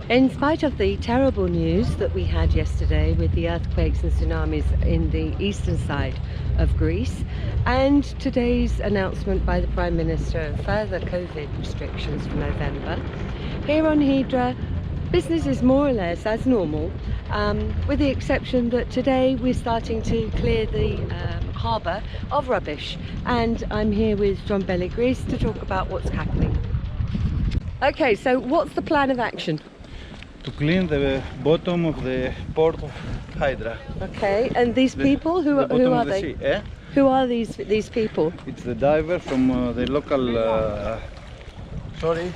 In spite of the terrible news that we had yesterday with the earthquakes and tsunamis in the eastern side of Greece, and today's announcement by the Prime Minister of further COVID restrictions for November, here on Hydra, business is more or less as normal, with the exception that today we're starting to clear the harbour of rubbish, and I'm here with John Belegris to talk about what's happening. Okay, so what's the plan of action? To clean the bottom of the port of Hydra. Okay, and these people, who are they? Sea, eh? Who are these people? It's the diver from the local... sorry.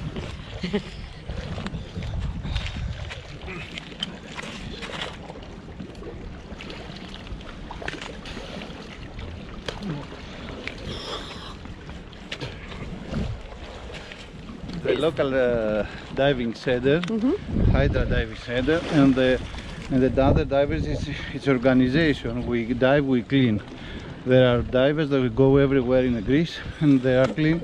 The local diving center, Hydra Diving Center, and the other divers it's organization. We dive, we clean. There are divers that will go everywhere in Greece, and they are clean.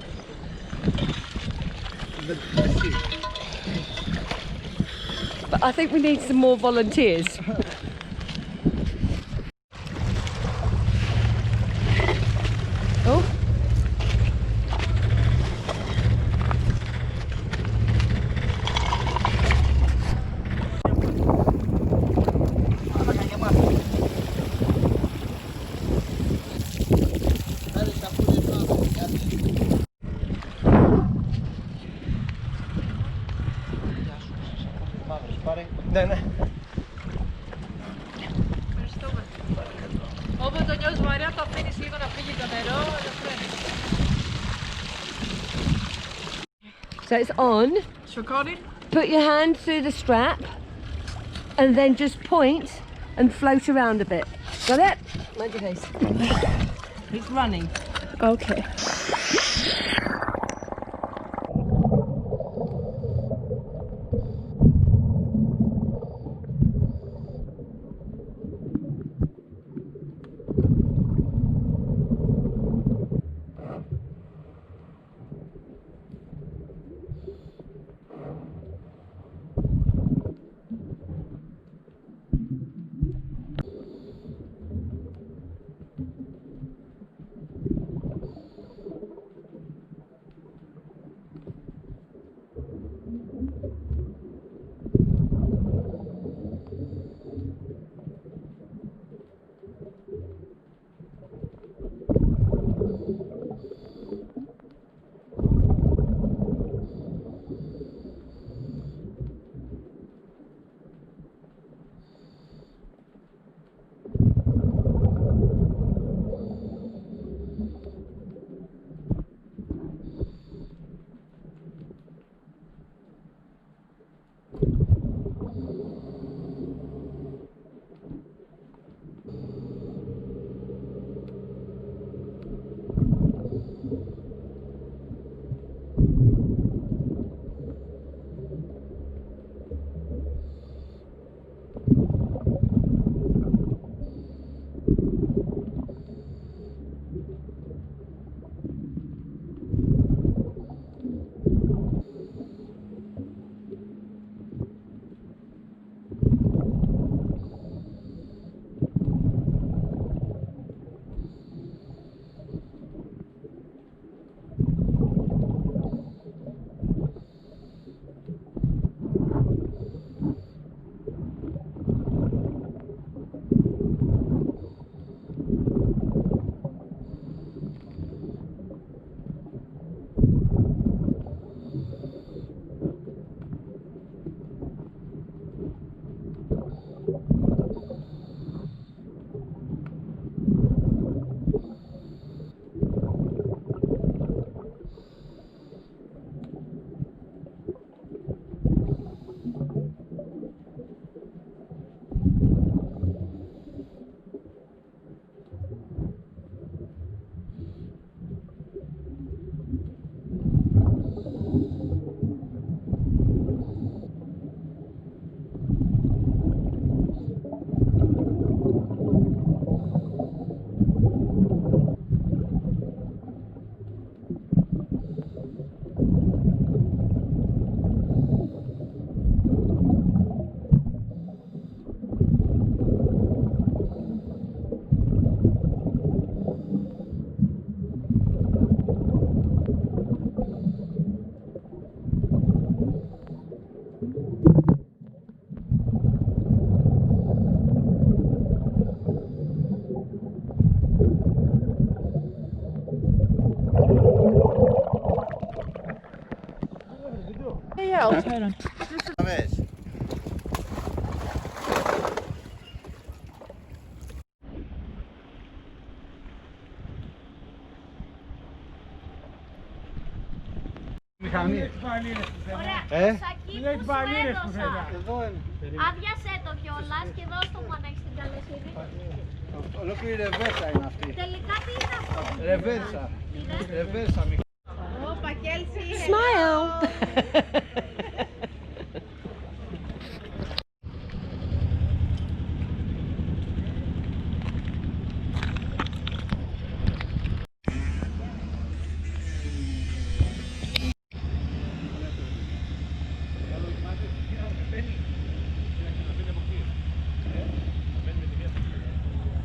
But I think we need some more volunteers. Oh. Ναι, ναι. Ευχαριστούμε. Όποτε το νιώσεις βαριά, το αφήνεις λίγο να φύγει το νερό. So it's on. It's recording. Put your hand through the strap and then just point and float around a bit. Got it? Mind your face. It's running. Okay. I'll tie it on. Μηχανή. Ωραία. Το σακί που σου έδωσα. Εδώ είναι. Άδειασέ το κιόλας και δώσ' το μου αν έχεις την καλοσύνη. Ολόκληρη ρεβέρσα είναι αυτή. Τελικά τι είναι αυτό? Ρεβέρσα. Ρεβέρσα μηχανή. Όπα, Κέλσι. Smile!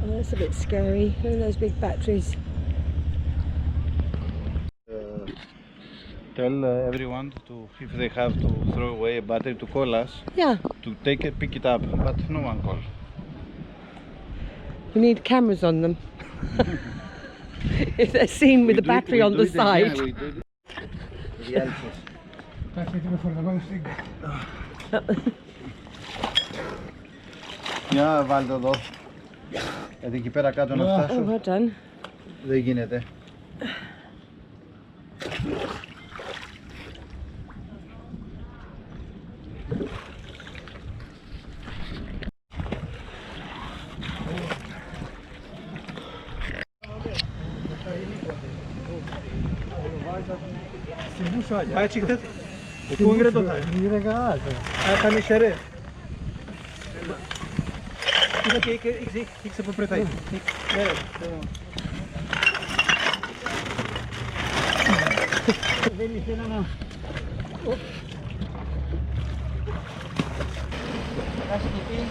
Oh, that's a bit scary. Look at those big batteries. Tell everyone to, if they have to throw away a battery, to call us Yeah, to take it, pick it up, but no one called. we need cameras on them. If they're seen with the battery on the side. Για βάλτε εδώ. Γιατί εκεί πέρα κάτω να Oh, φτάσω. well done. Δεν γίνεται. Vai chiquita. Tu ingredo tá. Ah, tá mexere. Fica aqui, que você for preta aí. Vem mexer não. Acho que tem.